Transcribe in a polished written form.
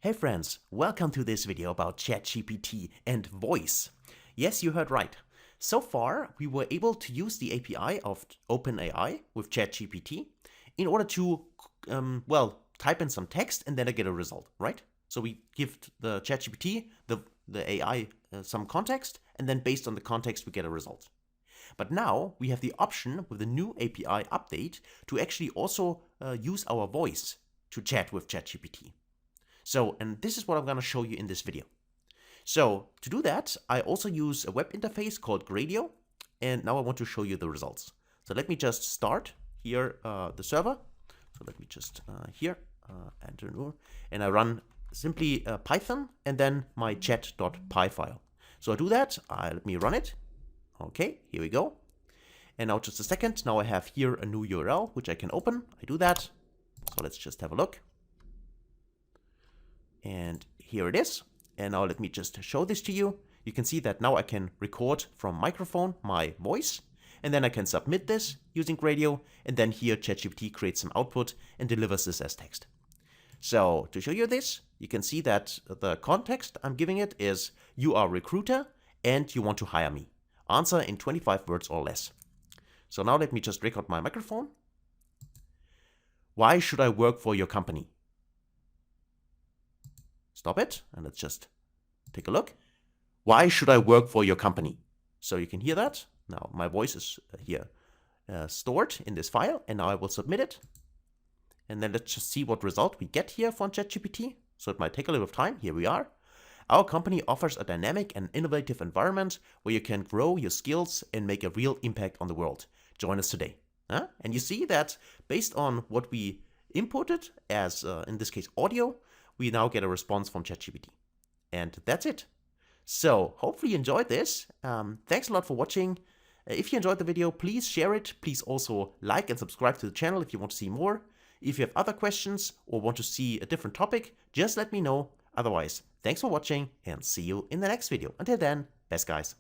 Hey friends, welcome to this video about ChatGPT and voice. Yes, you heard right. So far, we were able to use the API of OpenAI with ChatGPT in order to, type in some text and then I get a result, right? So we give the ChatGPT, the AI, some context, and then based on the context, we get a result. But now we have the option with the new API update to actually also use our voice to chat with ChatGPT. So, and this is what I'm going to show you in this video. So to do that, I also use a web interface called Gradio, and now I want to show you the results. So let me just start here the server. So let me just enter new, and I run simply Python and then my chat.py file. So I do that, let me run it. Okay, here we go. And now just a second, now I have here a new URL which I can open. I do that. So let's just have a look. And here it is. And now let me just show this to you. You can see that now I can record from microphone my voice, and then I can submit this using Gradio, and then here ChatGPT creates some output and delivers this as text. So to show you this, you can see that the context I'm giving it is you are a recruiter and you want to hire me. Answer in 25 words or less. So now let me just record my microphone. Why should I work for your company? Stop it, and let's just take a look. Why should I work for your company? So you can hear that. Now my voice is here stored in this file, and now I will submit it. And then let's just see what result we get here from ChatGPT. So it might take a little bit of time. Here we are. Our company offers a dynamic and innovative environment where you can grow your skills and make a real impact on the world. Join us today. And you see that based on what we inputted as, in this case, audio, we now get a response from ChatGPT. And that's it. So hopefully you enjoyed this. Thanks a lot for watching. If you enjoyed the video, please share it. Please also like and subscribe to the channel if you want to see more. If you have other questions or want to see a different topic, just let me know. Otherwise, thanks for watching and see you in the next video. Until then, best guys.